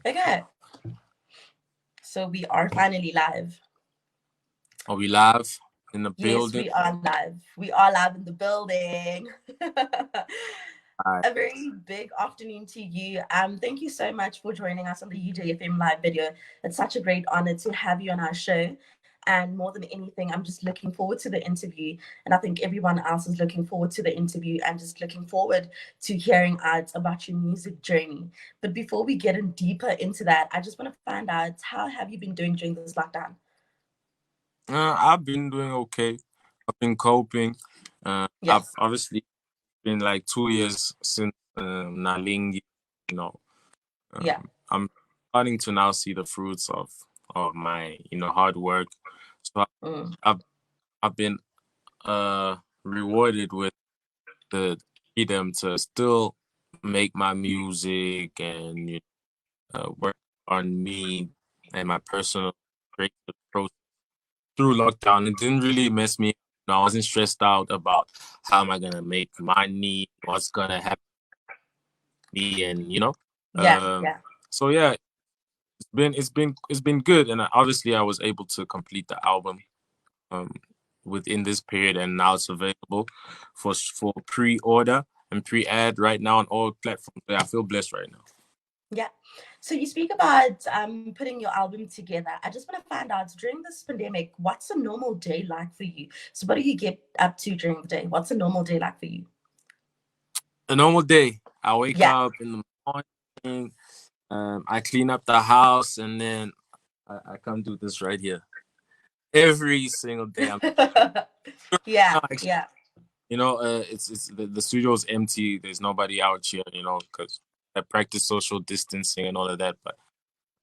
Okay, so we are finally live. Are we live in the Yes, building? we are live. We are live in the building. All right. A very big afternoon to you. Thank you so much for joining us on the UJFM live video. It's such a great honor to have you on our show. And more than anything, I'm just looking forward to the interview. And I think everyone else is looking forward to the interview and just looking forward to hearing out about your music journey. But before we get in deeper into that, I just want to find out, how have you been doing during this lockdown? I've been doing okay. I've been coping. I've Yes. obviously been like 2 years since Nalingi. You know, Yeah. I'm starting to now see the fruits of my hard work. So Mm. I've I've been rewarded with the freedom to still make my music and work on me and my personal creative process through lockdown. It didn't really mess me up. I wasn't stressed out about how am I gonna make money, what's gonna happen to me, and Yeah. Um, Yeah. so yeah, it's been good, and obviously I was able to complete the album um within this period, and now it's available for pre-order and pre-ad right now on all platforms. Yeah, I feel blessed right now. Yeah. So you speak about putting your album together. I just want to find out, during this pandemic, what's a normal day like for you? So what do you get up to during the day? What's a normal day like for you? A normal day, I wake Yeah. up in the morning, I clean up the house, and then I come do this right here every single day. I'm Yeah. not actually, Yeah. it's the studio is empty. There's nobody out here, because I practice social distancing and all of that. But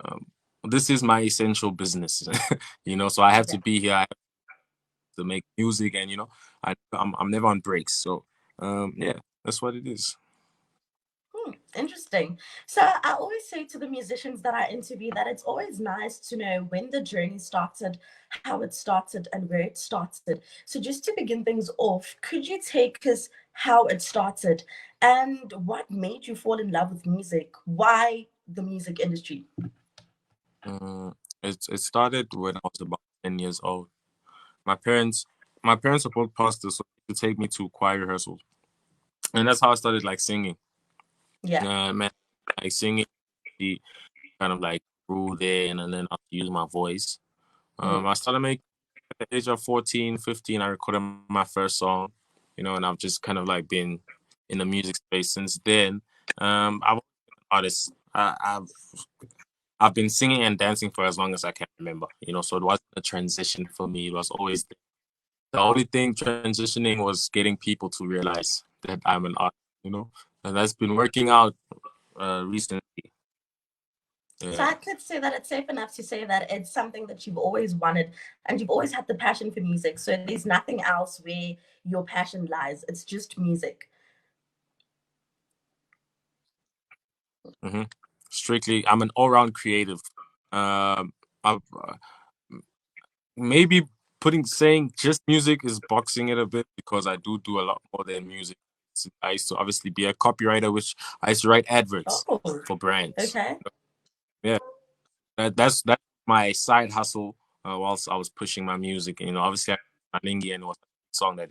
um, this is my essential business, So I have to Yeah. be here. I have to make music, and I'm never on breaks. So yeah, that's what it is. Interesting. So I always say to the musicians that I interview that it's always nice to know when the journey started, how it started, and where it started. So just to begin things off, could you take us how it started and what made you fall in love with music? Why the music industry? Um, it started when I was about 10 years old. My parents my parents are both pastors, so they used to take me to choir rehearsals, and that's how I started like singing. Yeah. Man, like singing, the kind of like grew there, and then I use my voice. Mm. I started making at the age of 14, 15. I recorded my first song, and I've just kind of like been in the music space since then. I've always been an artist. I've been singing and dancing for as long as I can remember. So it wasn't a transition for me. It was always the only thing transitioning was getting people to realize that I'm an artist. And that's been working out recently. So Yeah. I could say that it's safe enough to say that it's something that you've always wanted and you've always had the passion for music. So there's nothing else where your passion lies. It's just music. hmm Strictly, I'm an all-round creative. I've maybe putting saying just music is boxing it a bit because I do a lot more than music. I used to obviously be a copywriter, which I used to write adverts Oh, for brands. okay. Yeah, that's my side hustle whilst I was pushing my music. Obviously, Malingi and was a song that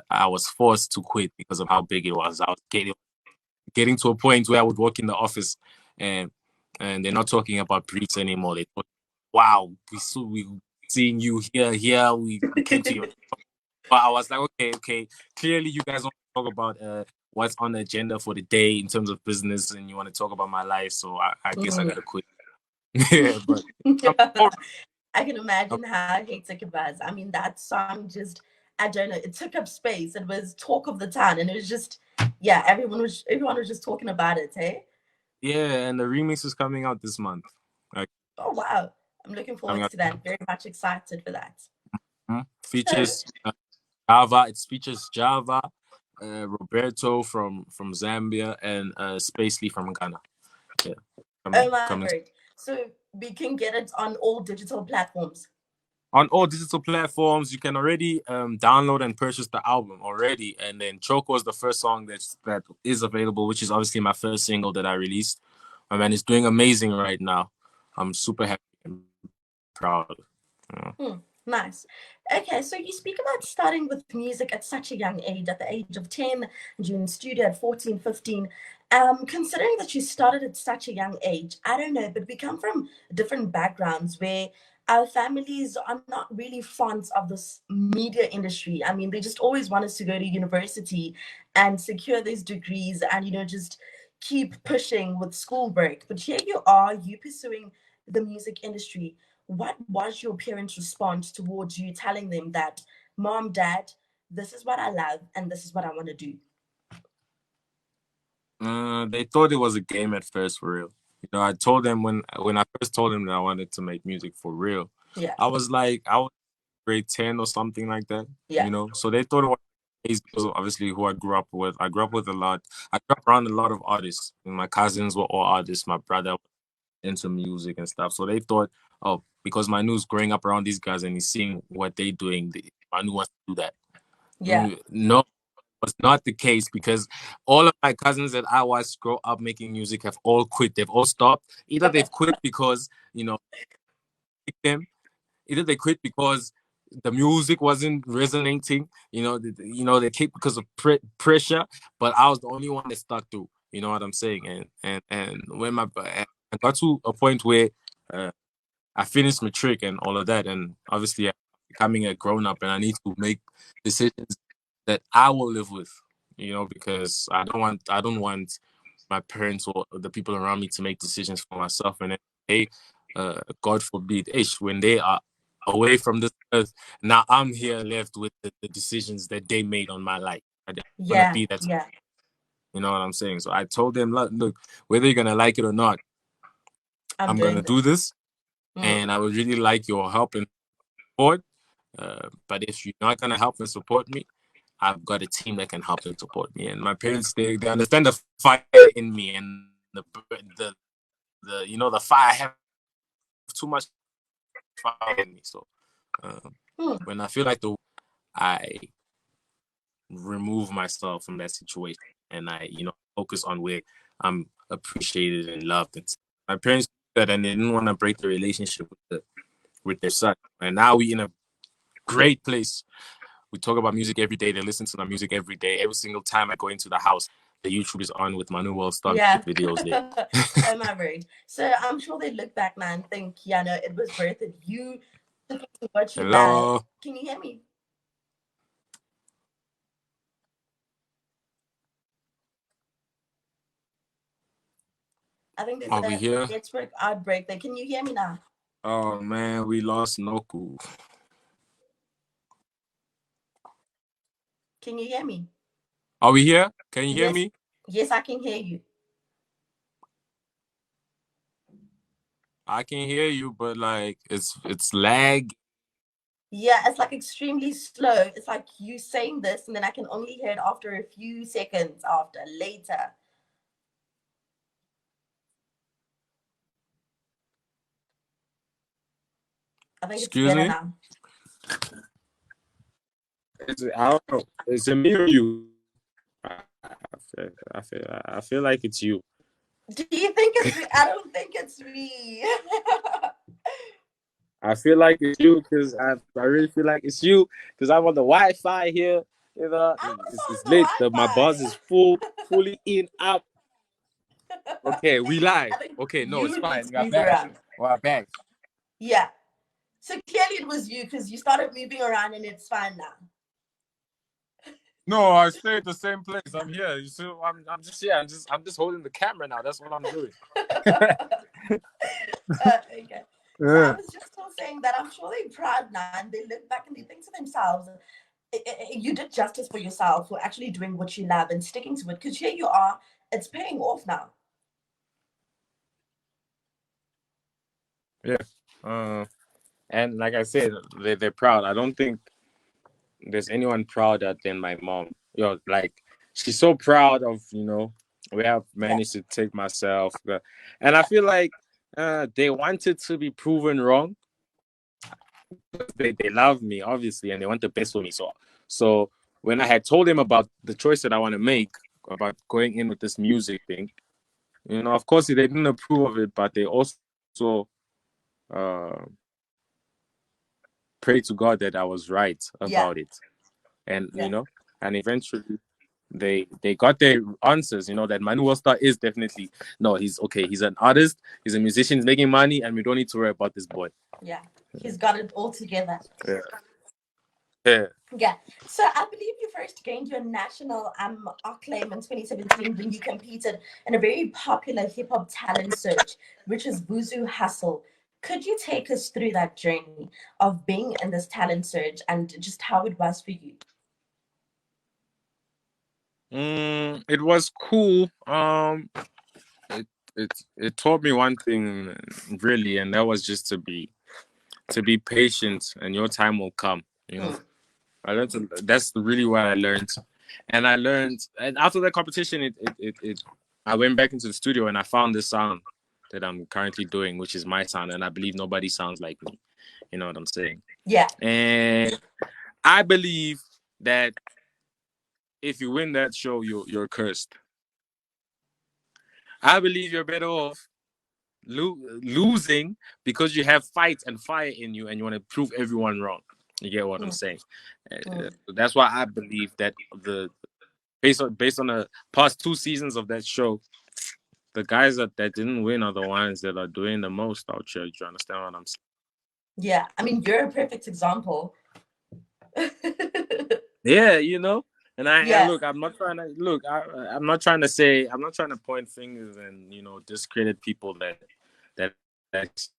I was forced to quit because of how big it was. I was getting to a point where I would walk in the office and they're not talking about briefs anymore. They talk, wow, we seeing you here. We came to you. But I was like, okay. Clearly, you guys want to talk about what's on the agenda for the day in terms of business, and you want to talk about my life. So I guess I Mm. gotta quit. Yeah, but I'm all I can right. imagine how hectic it was. I mean, that song just, I don't know, it took up space. It was talk of the town, and it was just, yeah, everyone was just talking about it, hey? Yeah, and the remix is coming out this month. Like Oh wow. I'm looking coming forward out to that. Very much excited for that. So features Java. It features Java, Roberto from Zambia, and Spacely from Ghana. Yeah, oh coming my coming word. So we can get it on all digital platforms. on all digital platforms. You can already download and purchase the album already, and then Choco is the first song that is available, which is obviously my first single that I released. my man is doing amazing right now. I'm super happy and proud. Nice. Okay, so you speak about starting with music at such a young age, at the age of 10, and you're in studio at 14, 15. Considering that you started at such a young age, I don't know, but we come from different backgrounds where our families are not really fond of this media industry. I mean, they just always want us to go to university and secure these degrees and, just keep pushing with school break. But here you are, you pursuing the music industry. What was your parents' response towards you telling them that, Mom, Dad, this is what I love and this is what I want to do? They thought it was a game at first, for real. I told them when I first told them that I wanted to make music for real. Yeah. I was grade 10 or something like that. Yeah. So they thought it was because obviously who I grew up with. I grew up with a lot. I grew up around a lot of artists. And my cousins were all artists. My brother was into music and stuff. So they thought, oh, because Manu's growing up around these guys and he's seeing what they're doing, Manu wants to do that. Yeah. No, was not the case, because all of my cousins that I watched grow up making music have all quit. They've all stopped. Either they've quit because them. Either they quit because the music wasn't resonating. They quit because of pressure. But I was the only one that stuck through. You know what I'm saying? And when I got to a point where I finished matric and all of that, and obviously I'm becoming a grown up, and I need to make decisions that I will live with, because I don't want my parents or the people around me to make decisions for myself, and then they, God forbid, when they are away from this earth, now I'm here left with the decisions that they made on my life. I don't want to be that. Yeah. You know what I'm saying? So I told them, look, whether you're gonna like it or not, I'm doing gonna do this, Mm. and I would really like your help and support. But if you're not gonna help and support me, I've got a team that can help and support me. And my parents, they understand the fire in me, and the fire. I have too much fire in me. So when I feel like I remove myself from that situation, and I focus on where I'm appreciated and loved. And my parents did that, and they didn't want to break the relationship with their son. And now we in a great place. We talk about music every day. They listen to my music every day. Every single time I go into the house, the YouTube is on with Manu Worldstar videos there. Oh my word. So I'm sure they look back now and think, yeah, no, it was worth it. You took it to what you love. Hello. Can you hear me? I think there's Are we here? network outbreak there. Can you hear me now? Oh man, we lost Noku. Can you hear me? Are we here? Can you hear me? Yes, I can hear you. I can hear you, but it's lag. Yeah, it's like extremely slow. It's like you saying this, and then I can only hear it after a few seconds after later. I think Excuse it's better me? now. I don't know. Is it me or you? I feel like it's you. Do you think it's me? I don't think it's me. I feel like it's you, because I really feel like it's you, because I'm on the Wi-Fi here. It's late. My buzz is fully in up. Okay, we live. Okay, no, it's fine. We are back. We're back. Yeah. So clearly it was you, because you started moving around and it's fine now. No, I stay at the same place. I'm here. You see, I'm just here. I'm just holding the camera now. That's what I'm doing. Okay. So I was just still saying that I'm sure they're proud now, and they look back and they think to themselves, you did justice for yourself for actually doing what you love and sticking to it, because here you are, it's paying off now. Yeah. And like I said, they're proud. I don't think there's anyone prouder than my mom. She's so proud of, where I've managed to take myself. And I feel like they wanted to be proven wrong. They love me, obviously, and they want the best for me. So when I had told them about the choice that I want to make, about going in with this music thing, You know, of course, they didn't approve of it, but they also pray to God that I was right about Yeah, it. And you yeah, know, and eventually they got their answers. You know that Manu Worldstar is definitely no. He's okay. He's an artist. He's a musician. He's making money, and we don't need to worry about this boy. yeah. He's got it all together. Yeah. Yeah. Yeah. So I believe you first gained your national acclaim in 2017 when you competed in a very popular hip hop talent search, which is Vuzu Hustle. Could you take us through that journey of being in this talent search and just how it was for you? It was cool. It it taught me one thing really, and that was just to be patient, and your time will come. You know, Mm, that's really what I learned, and I learned. And after that competition, I went back into the studio and I found this sound that I'm currently doing, which is my sound, and I believe nobody sounds like me. You know what I'm saying? yeah. And I believe that if you win that show, you're cursed. I believe you're better off losing because you have fight and fire in you and you want to prove everyone wrong. You get what I'm Mm, saying? mm. That's why I believe that the based on the past 2 seasons of that show, the guys that didn't win are the ones that are doing the most out here. You understand what I'm saying? Yeah. I mean, you're a perfect example. Yeah, you know. And Yeah. look, I'm not trying to look. I'm not trying to say. I'm not trying to point fingers and discredit people that actually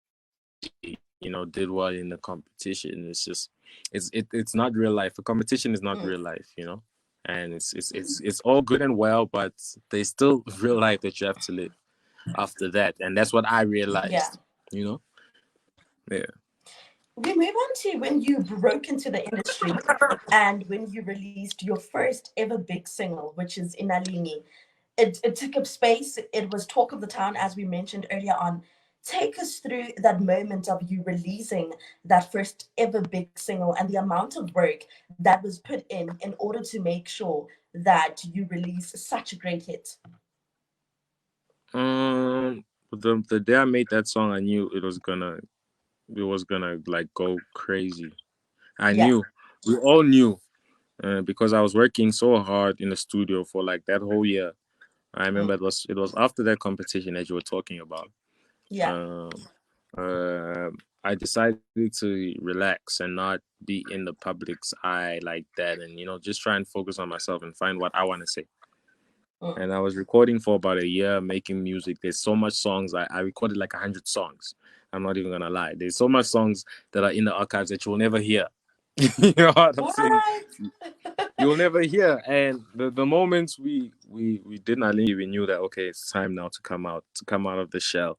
did well in the competition. It's just it's not real life. A competition is not Mm, real life, and it's all good and well, but there's still real life that you have to live after that, and that's what I yeah. realized. You know, yeah. We move on to when you broke into the industry and when you released your first ever big single, which is Inalingi. It took up space. It was talk of the town, as we mentioned earlier on. Take us through that moment of you releasing that first ever big single and the amount of work that was put in order to make sure that you release such a great hit. The day I made that song, I knew it was gonna like go crazy. I Yeah. knew, we all knew, because I was working so hard in the studio for like that whole year. I remember Mm, it was after that competition that you were talking about. yeah. Um, uh, I decided to relax and not be in the public's eye like that, and just try and focus on myself and find what I want to say. Mm, And I was recording for about a year, making music. There's so much songs. I recorded like 100 songs. I'm not even gonna lie. There's so much songs that are in the archives that you'll never hear. You know what I'm saying? what? You'll never hear. And the moments we did not leave, we knew that okay, it's time now to come out of the shell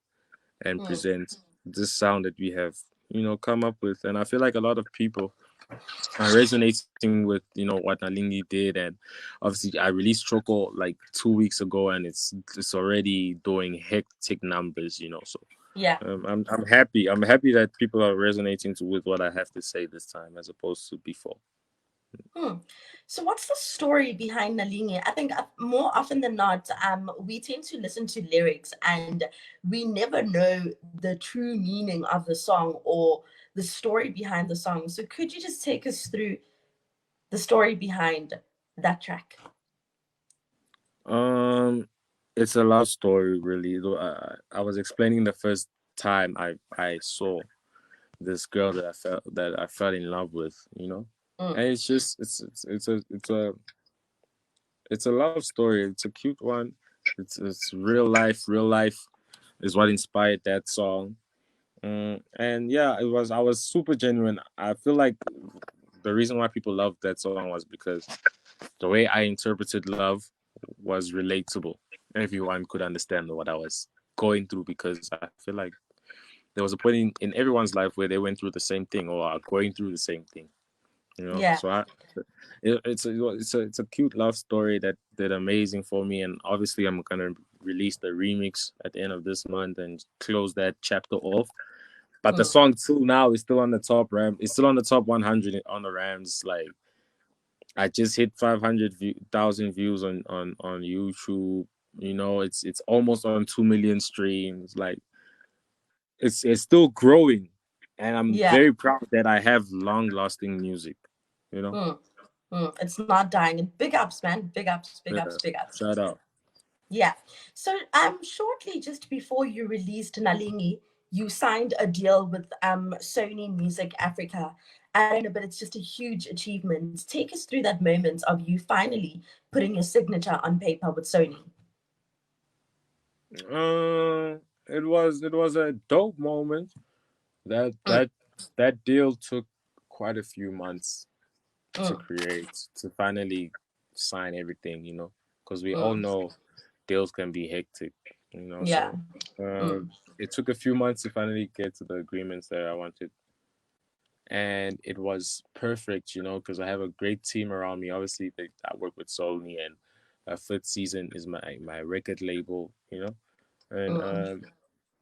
and Mm, present this sound that we have, come up with. And I feel like a lot of people are resonating with, what Nalingi did. And obviously I released Choco like 2 weeks ago and it's already doing hectic numbers, so yeah. I'm happy. I'm happy that people are resonating with what I have to say this time as opposed to before. Hmm. So, what's the story behind Nalini? I think more often than not, we tend to listen to lyrics and we never know the true meaning of the song or the story behind the song. So, could you just take us through the story behind that track? Um, it's a love story, really. I was explaining the first time I saw this girl that I fell in love with, Mm, and it's just it's a love story. It's a cute one. It's real life. Real life is what inspired that song. And yeah, it was. I was super genuine. I feel like the reason why people loved that song was because the way I interpreted love was relatable. Everyone could understand what I was going through because I feel like there was a point in everyone's life where they went through the same thing or are going through the same thing. yeah. So it's a cute love story that did amazing for me, and obviously I'm gonna release the remix at the end of this month and close that chapter off. But the Mm, song too now is still on the top ram. It's still on the top 100 on the Rams. I just hit 500,000 views on YouTube. It's almost on 2 million streams. Like it's still growing, and I'm Yeah. very proud that I have long lasting music. You know, Mm, it's not dying. And big ups, man. Big ups, big yeah. ups, big ups. Shout out. Yeah. So shortly just before you released Nalingi, you signed a deal with Sony Music Africa. I don't know, but it's just a huge achievement. Take us through that moment of you finally putting your signature on paper with Sony. It was a dope moment. That Mm, that that deal took quite a few months to mm, create, to finally sign everything. Because we all mm. know deals can be hectic. Yeah. So Mm, it took a few months to finally get to the agreements that I wanted, and it was perfect. Because I have a great team around me. Obviously, I work with Sony, and Fifth Season is my record label. And mm,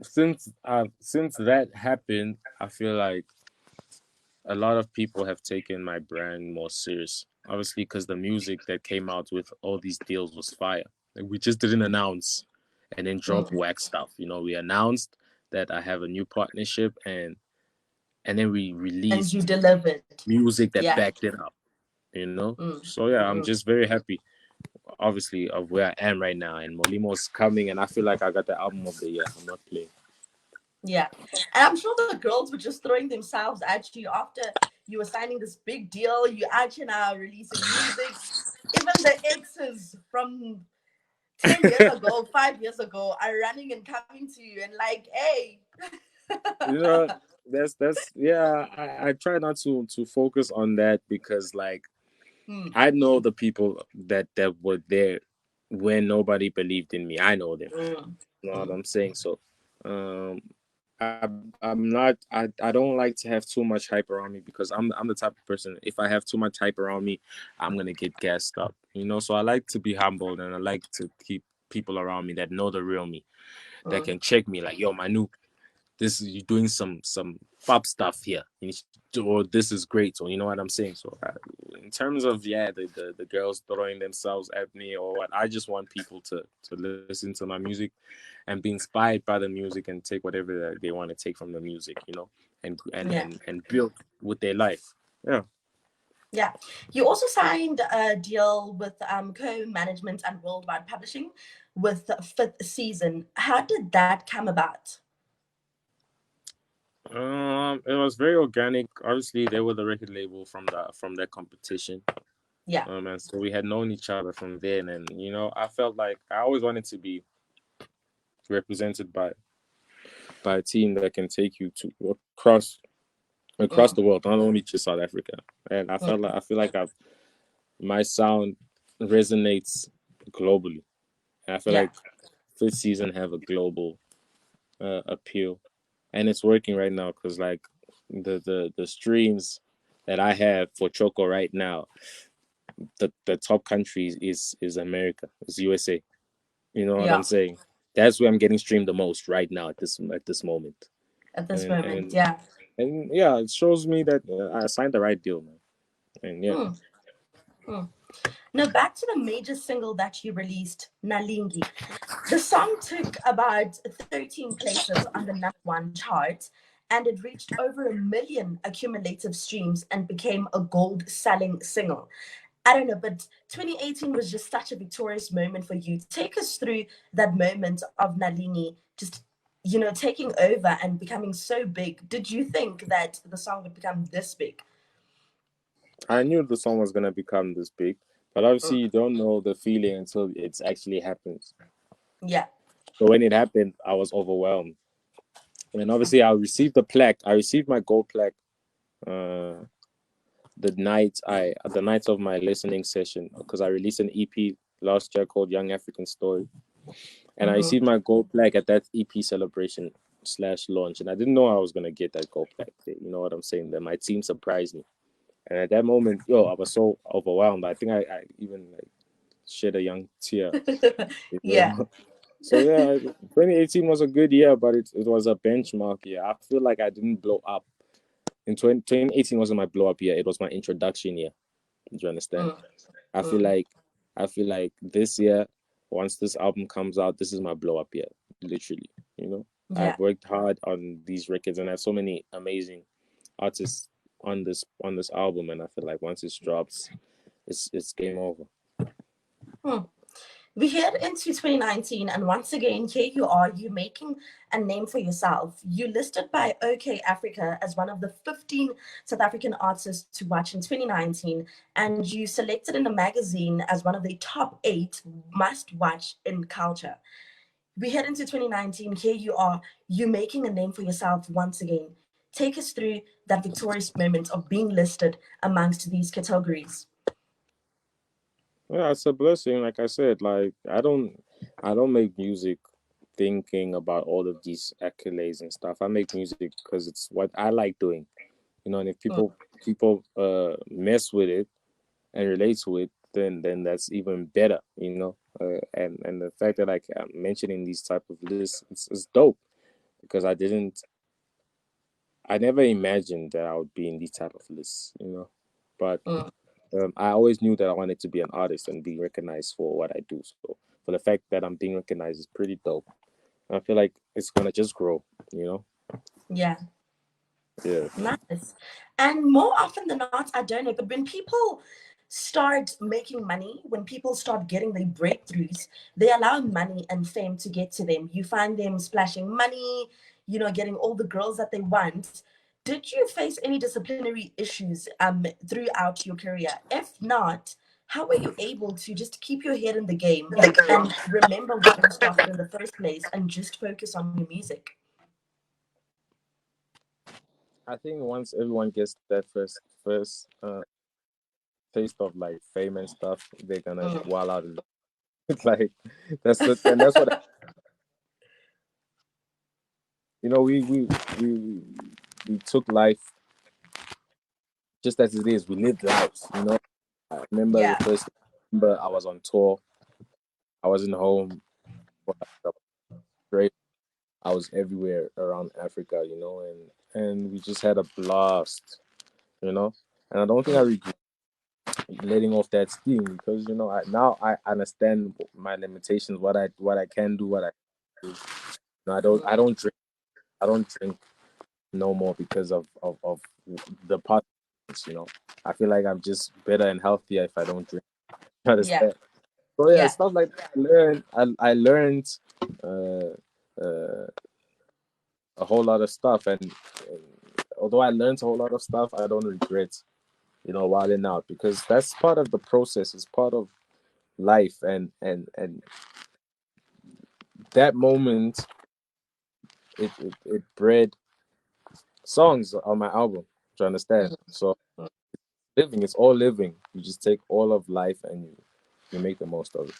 since that happened, I feel like a lot of people have taken my brand more serious. Obviously, because the music that came out with all these deals was fire. Like, we just didn't announce and then drop mm. whack stuff. We announced that I have a new partnership, and then we And you released delivered. music that Yeah. backed it up. Mm, So yeah, I'm mm. just very happy, obviously, of where I am right now. And Molimo's coming, and I feel like I got the album of the year. I'm not playing. Yeah. And I'm sure the girls were just throwing themselves at you after you were signing this big deal. You actually now releasing music. Even the exes from 10 years ago, 5 years ago, are running and coming to you and like, hey. you know that's yeah, I try not to focus on that, because like Mm, I know the people that were there when nobody believed in me. I know them. mm, You know what mm, I'm saying? So um I don't like to have too much hype around me, because I'm the type of person, if I have too much hype around me, I'm gonna get gassed up. So I like to be humbled, and I like to keep people around me that know the real me, that mm. can check me like, yo, Manu, this is you doing some pop stuff here. Or this is great, or you know what I'm saying. So in terms of, yeah, the girls throwing themselves at me or what, I just want people to listen to my music and be inspired by the music, and take whatever that they want to take from the music, and and Yeah. and and build with their life. Yeah. Yeah. You also signed a deal with co-management and worldwide publishing with Fifth Season. How did that come about? It was very organic. Obviously, they were the record label from that competition. Yeah. And so we had known each other from then, and I felt like I always wanted to be represented by a team that can take you to across Mm, the world, not only just South Africa. And mm. I feel like my sound resonates globally. And I feel Yeah. like this season have a global appeal, and it's working right now, because like the streams that I have for Choco right now, the top country is America, is USA. You know what I'm Yeah. saying? That's where I'm getting streamed the most right now at this moment. At this And moment. and Yeah. and yeah, it shows me that I signed the right deal, man. And yeah, Mm, mm. Now back to the major single that you released, Nalingi. The song took about 13 places on the #1 chart, and it reached over 1 million accumulative streams and became a gold selling single. I don't know, but 2018 was just such a victorious moment for you. Take us through that moment of Nalini just, taking over and becoming so big. Did you think that the song would become this big? I knew the song was gonna become this big, but obviously Mm, you don't know the feeling until it actually happens. yeah. So when it happened, I was overwhelmed. And obviously, I received the plaque. I received my gold plaque uh, the night of my listening session, because I released an EP last year called Young African Story, and I Mm-hmm. received my gold plaque at that EP celebration slash launch, and I didn't know I was gonna get that gold plaque. You know what I'm saying? That my team surprised me, and at that moment, yo, I was so overwhelmed. I think I even like shed a young tear. You Yeah. know? So yeah, 2018 was a good year, but it was a benchmark year. I feel like I didn't blow up. 2018 wasn't my blow up year. It was my introduction year. Do you understand? Mm, I feel mm, like I feel like this year, once this album comes out, this is my blow up year, literally. You know, Yeah. I've worked hard on these records, and I have so many amazing artists on this album, and I feel like once it drops, it's game over. Hmm. We head into 2019, and once again, here you are, you making a name for yourself. You listed by OK Africa as one of the 15 South African artists to watch in 2019, and you selected in the magazine as one of the top 8 must watch in culture. We head into 2019, here you are, you making a name for yourself once again. Take us through that victorious moment of being listed amongst these categories. Yeah, it's a blessing. Like I said, like I don't make music thinking about all of these accolades and stuff. I make music because it's what I like doing. You know, and if Mm, people mess with it and relate to it, then that's even better. You know, and the fact that I'm mentioning these type of lists, it's dope because I never imagined that I would be in these type of lists. You know, but mm. I always knew that I wanted to be an artist and be recognized for what I do. So for the fact that I'm being recognized is pretty dope. I feel like it's gonna just grow. You know. Yeah. Yeah. Nice. And more often than not, I don't know, but when people start making money, when people start getting their breakthroughs, they allow money and fame to get to them. You find them splashing money, getting all the girls that they want. Did you face any disciplinary issues throughout your career? If not, how were you able to just keep your head in the game and remember why you started in the first place and just focus on your music? I think once everyone gets that first taste of like fame and stuff, they're gonna Mm. wall out. It's like that's what you know. We we took life just as it is. We lived lives. You know. I remember the Yeah. first. Remember I was on tour. I wasn't home for like a straight. I was everywhere around Africa. You know, and we just had a blast. You know, and I don't think I Mm. regret letting off that steam because now I understand my limitations, what I can do, what I do. I don't drink no more because of the part. I feel like I'm just better and healthier if I don't drink. You Yeah. understand? So yeah, Yeah. stuff like that. I learned uh, uh, a whole lot of stuff, and although I learned a whole lot of stuff, I don't regret wilding out because that's part of the process. It's part of life, and that moment it bred songs on my album. Do you understand? Mhm. So living, it's all living. You just take all of life and you make the most of it.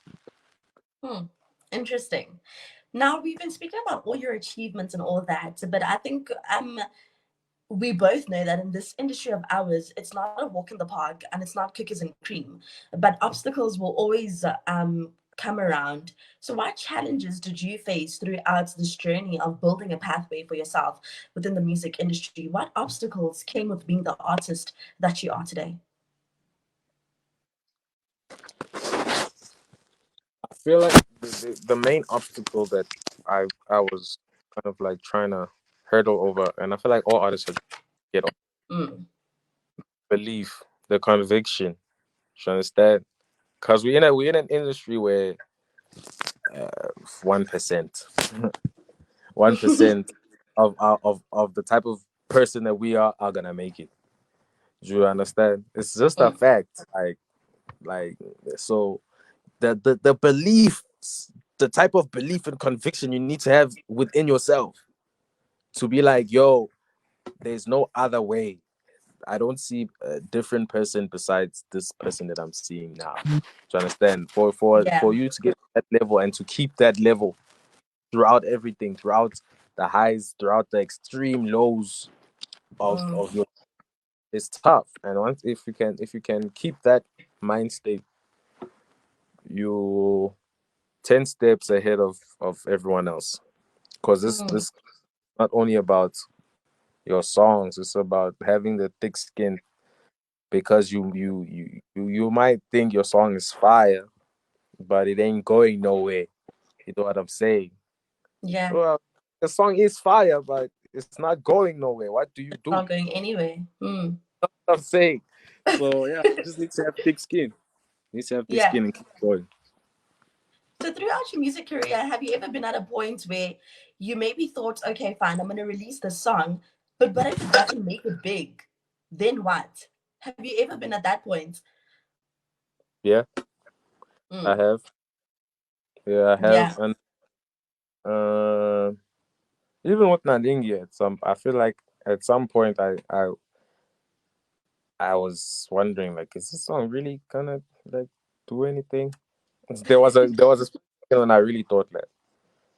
Hmm. Interesting. Now we've been speaking about all your achievements and all that, but I think we both know that in this industry of ours, it's not a walk in the park and it's not cookies and cream, but obstacles will always come around. So, what challenges did you face throughout this journey of building a pathway for yourself within the music industry? What obstacles came with being the artist that you are today? I feel like the main obstacle that I was kind of like trying to hurdle over, and I feel like all artists should get on Mm. belief, the conviction. You understand? Because we're in an industry where 1%, 1% of the type of person that we are gonna make it. Do you understand? It's just a Mm. fact. Like so the belief, the type of belief and conviction you need to have within yourself to be like, yo, there's no other way. I don't see a different person besides this person that I'm seeing now. Do you understand? For Yeah. you to get to that level and to keep that level throughout everything, throughout the highs, throughout the extreme lows Mm. of your, it's tough. And once if you can keep that mind state, you 10 steps ahead of everyone else. Because this Mm. this not only about your songs, it's about having the thick skin because you might think your song is fire, but it ain't going nowhere. You know what I'm saying? Yeah, Well, the song is fire, but it's not going nowhere. What do you it's do? not going anywhere. I'm saying. So yeah, you just need to have thick skin. You need to have thick Yeah. skin and keep going. So throughout your music career, have you ever been at a point where you maybe thought, okay, fine, I'm going to release the song, but what if it doesn't make it big? Then what? Have you ever been at that point? Yeah, I Mm, have. Yeah, I have. yeah. And even with Nalingi, at some, I feel like at some point I was wondering, like, is this song really gonna like do anything? There was a second when I really thought that,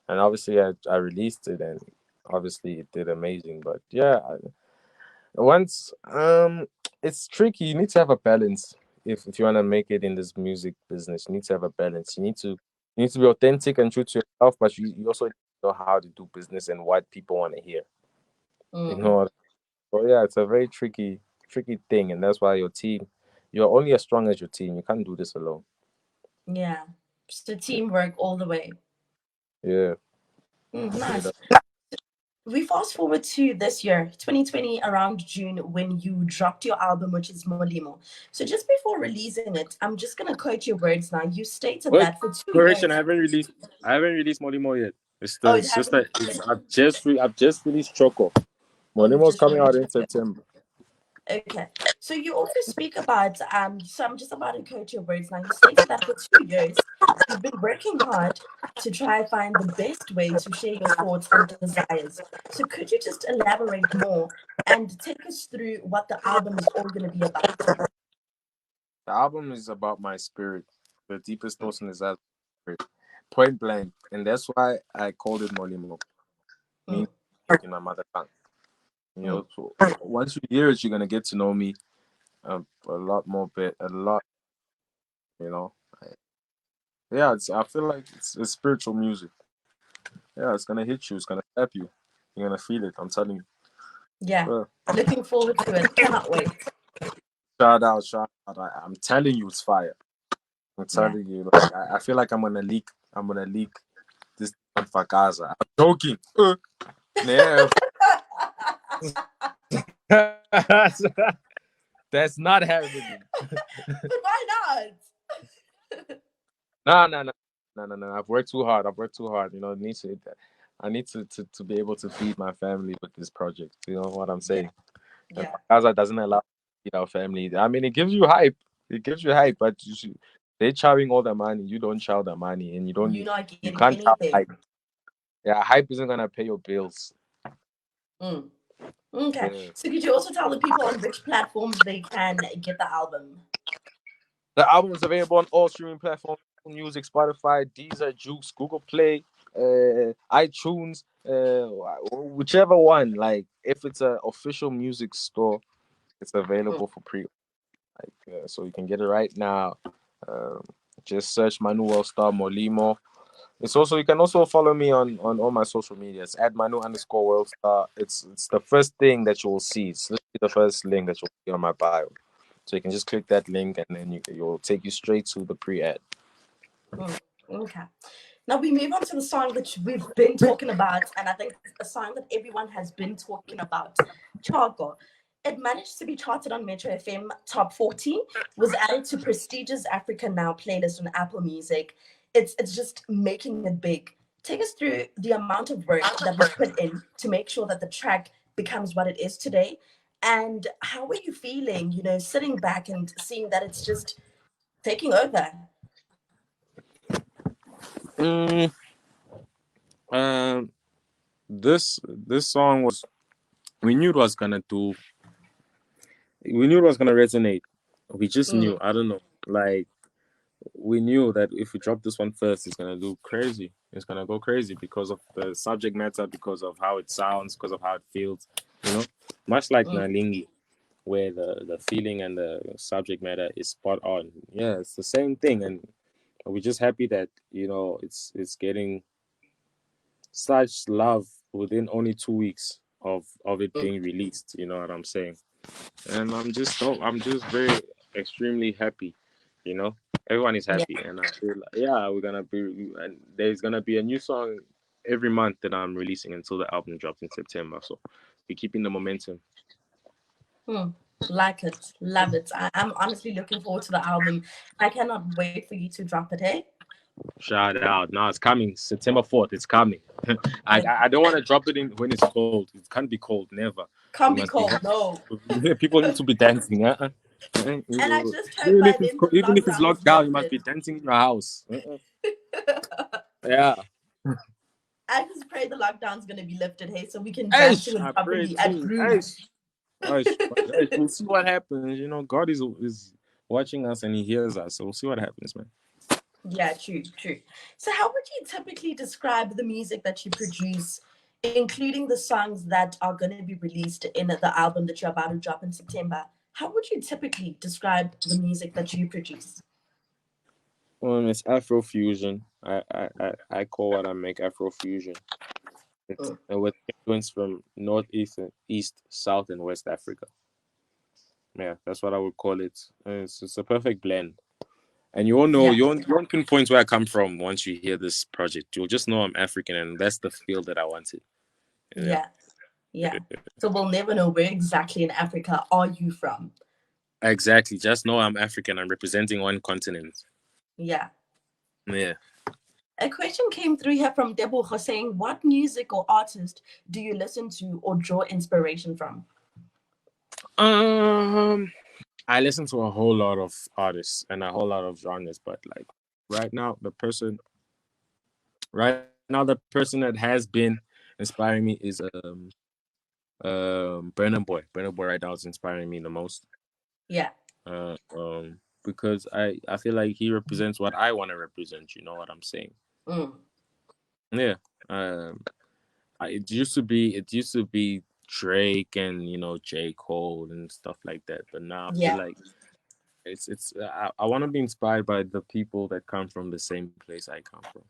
and obviously I released it, and obviously it did amazing. But yeah, once it's tricky. You need to have a balance if you want to make it in this music business. You need to have a balance. You need to be authentic and true to yourself, but you also know how to do business and what people want to hear. You Mm, know. So yeah, it's a very tricky thing, and that's why you're only as strong as your team. You can't do this alone. yeah. So teamwork all the way. Yeah, yeah, Nice. We fast forward to this year, 2020, around June, when you dropped your album, which is Molimo. So just before releasing it, I'm just going to quote your words now. You stated wait, that for 2 years. correction. I haven't released Molimo yet. It's Oh, the it it's just hasn't. that I've just released Choco. Oh, you've Molimo's just coming out released in it. September. Okay. So you also speak about, so I'm just about to quote your words now. You stated that for 2 years, you've been working hard to try and find the best way to share your thoughts and desires. So could you just elaborate more and take us through what the album is all going to be about? The album is about my spirit, the deepest thoughts in his spirit, point blank, and that's why I called it Molimo, means Mm, in my mother tongue. mm, So once you hear it, you're gonna get to know me a lot more, a lot. You know, yeah. I feel like it's spiritual music. Yeah, it's gonna hit you. It's gonna tap you. You're gonna feel it. I'm telling you. yeah. Yeah. Looking forward to it. Cannot wait. Shout out. I'm telling you, it's fire. I'm Yeah. telling you. Like, I feel like I'm gonna leak. I'm gonna leak this on Fakaza. I'm joking. Nah, that's not happening. But why not? No, no, no, no. I've worked too hard. I've worked too hard. I need to be able to feed my family with this project. You know what I'm Yeah. saying? And Yeah. Gaza doesn't allow us to feed our family. I mean, it gives you hype. It gives you hype, but they're chowing all the money. You don't chow the money, and You're not you getting can't chow anything. hype. Yeah, hype isn't gonna pay your bills. Mm. Okay. Yeah. So could you also tell the people on which platforms they can get the album? The album is available on all streaming platforms: Apple Music, Spotify, Deezer, Jukes, Google Play, iTunes, whichever one. Like, if it's an official music store, it's Mm. available for pre. So you can get it right now. Um, just search Manu Worldstar Molimo. You can also follow me on all my social medias at Manu_Worldstar. It's the first thing that you will see. It's literally the first link that you'll see on my bio. So you can just click that link, and then you'll take you straight to the pre-ad. Mm. Okay. Now we move on to the song that we've been talking about, and I think a song that everyone has been talking about, Chago. It managed to be charted on Metro FM Top 40, was added to prestigious Africa Now playlist on Apple Music. It's just making it big. Take us through the amount of work that was put in to make sure that the track becomes what it is today. And how were you feeling, sitting back and seeing that it's just taking over? Mm, um, this song was we knew it was gonna do. We knew it was gonna resonate. We just knew. Mm, I don't know. Like, we knew that if we drop this one first, it's gonna do crazy. It's gonna go crazy because of the subject matter, because of how it sounds, because of how it feels. You know, much like mm, Nalingi, where the feeling and the subject matter is spot on. Yeah, it's the same thing, and we're just happy that it's getting such love within only 2 weeks of it mm. being released. You know what I'm saying? And I'm just very extremely happy. You know. Everyone is Yeah. happy, and I feel like, yeah, and there's gonna be a new song every month that I'm releasing until the album drops in September. So we're keeping the momentum. Hmm. Like it. Love it. I'm honestly looking forward to the album. I cannot wait for you to drop it, hey? Shout out! Now it's coming, September 4th. It's coming. Like, I don't want to drop it in when it's cold. It can't be cold. Never. We can't be must be cold, happy. no. People need to be dancing. And I just hope by then the Even if it's lockdown is locked down, you must lifted. be dancing in your house. Yeah. I just pray the lockdown's gonna be lifted, hey, so we can jam to Aish, it I pray properly at too. Groove. Aish. Aish. Aish. We'll see what happens. You know, God is watching us and He hears us. So we'll see what happens, man. Yeah, true, true. So how would you typically describe the music that you produce, including the songs that are going to be released in the album that you're about to drop in September? How would you typically describe the music that you produce? It's Afro fusion. I call what I make Afro fusion. It's Mm, with influence from northeast and east, south, and west Africa. Yeah, that's what I would call it. It's a perfect blend. And you all know, yeah, you won't pinpoint where I come from once you hear this project. You'll just know I'm African, and that's the feel that I wanted. Yeah, yeah, yeah. So we'll never know where exactly in Africa are you from. exactly. Just know I'm African. I'm representing one continent. Yeah. Yeah. A question came through here from Debo saying, what music or artist do you listen to or draw inspiration from? Um, I listen to a whole lot of artists and a whole lot of genres, but like right now, the person that has been inspiring me is Burna Boy. Burna Boy right now is inspiring me the most. Yeah. Because I feel like he represents what I want to represent. You know what I'm saying? Mm, Yeah. Um, it used to be Drake and J Cole and stuff like that, but now I feel yeah. like I want to be inspired by the people that come from the same place I come from.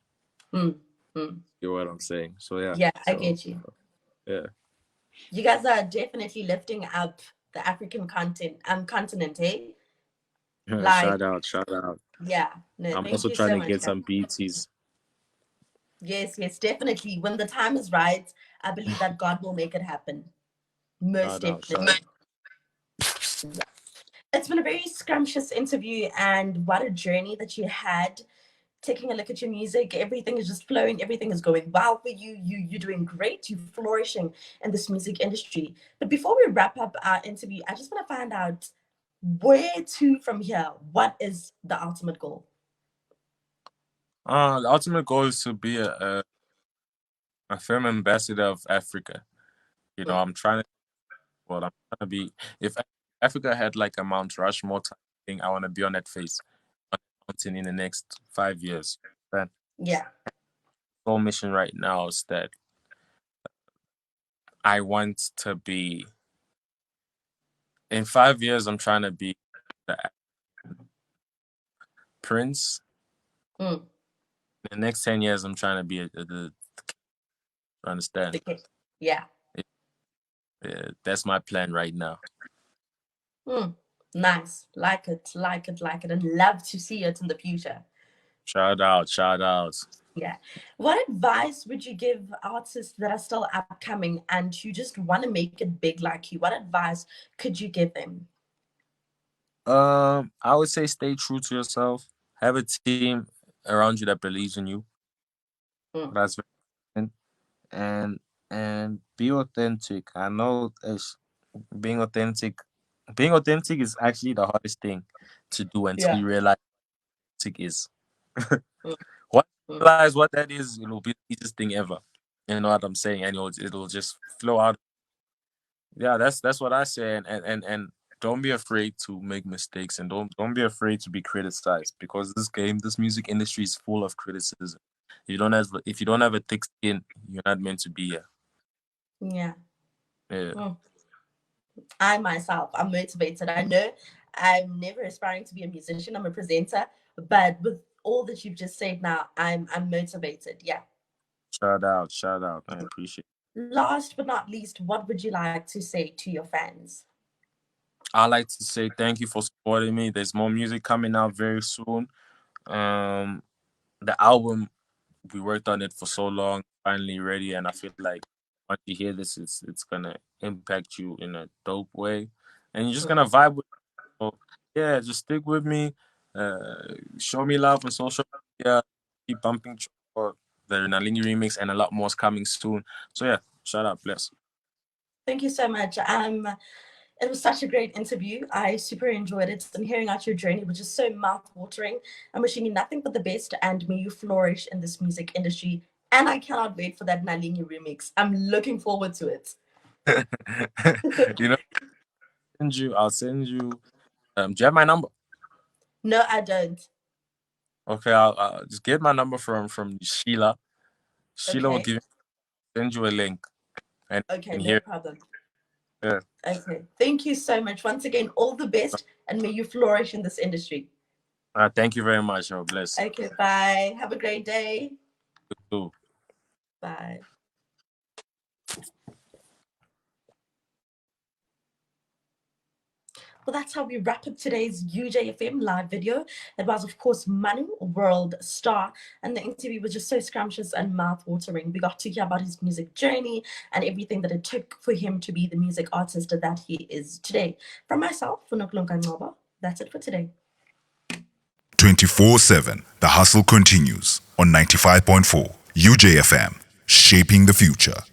Mm, mm. You know what I'm saying? So yeah. Yeah, I So get you. yeah. You guys are definitely lifting up the African continent, eh? Like, Shout out. yeah. No, I'm thank also you trying so to much, get guys. some BTs. Yes, yes, definitely. When the time is right, I believe that God will make it happen. Most Shout out. definitely. Yeah. It's been a very scrumptious interview, and what a journey that you had. Taking a look at your music, everything is just flowing, everything is going well for you. You're doing great, you're flourishing in this music industry. But before we wrap up our interview, I just want to find out where to from here. What is the ultimate goal? The ultimate goal is to be a film ambassador of Africa. Mm, I'm trying to. Well, I'm trying to be. If Africa had like a Mount Rushmore type thing, I want to be on that face, on that mountain in the next 5 years. That yeah, whole mission right now is that I want to be. In 5 years, I'm trying to be the prince. mm, In the next 10 years, I'm trying to be the understand. okay. Yeah. That's my plan right now. Mm, nice. Like it, like it, like it, and love to see it in the future. Shout out, shout out. Yeah. What advice would you give artists that are still upcoming and you just want to make it big like you? What advice could you give them? I would say stay true to yourself. Have a team around you that believes in you. Mm, That's very important. And be authentic. I know being authentic. Being authentic is actually the hardest thing to do until yeah. you realize what authentic is. Mm, Once you mm. realize what that is, it'll be the easiest thing ever. You know what I'm saying? And it'll just flow out. Yeah, that's what I say. And don't be afraid to make mistakes, and don't be afraid to be criticized, because this music industry is full of criticism. If you don't have a thick skin, you're not meant to be here. Yeah. Yeah. Mm. I myself, I'm motivated. I know I'm never aspiring to be a musician. I'm a presenter, but with all that you've just said now, I'm motivated. Yeah. Shout out, shout out. I appreciate it. Last but not least, what would you like to say to your fans? I like to say thank you for supporting me. There's more music coming out very soon. The album, we worked on it for so long, finally ready, and I feel like once you hear this, it's gonna impact you in a dope way, and you're just gonna vibe with it. So, yeah, just stick with me. Show me love on social media. Keep bumping for the Nalingi remix, and a lot more is coming soon. So yeah, shout out, bless. Thank you so much. It was such a great interview. I super enjoyed it, and hearing out your journey was just so mouth-watering. I'm wishing you nothing but the best, and may you flourish in this music industry. And I cannot wait for that Nalingi remix. I'm looking forward to it. You know, I'll send you. Do you have my number? No, I don't. Okay, I'll just get my number from Sheila. Sheila will Okay. send you a link, and Okay, you can no hear. problem. Yeah. Okay. Thank you so much. Once again, all the best, and may you flourish in this industry. Thank you very much. Oh, bless. Okay, bye. Have a great day. You too. Bye. Well, that's how we wrap up today's UJFM live video. It was, of course, Manu Worldstar, and the interview was just so scrumptious and mouth-watering. We got to hear about his music journey and everything that it took for him to be the music artist that he is today. From myself, for Nokulunga, that's it for today. 24/7, the hustle continues on 95.4 UJFM, shaping the future.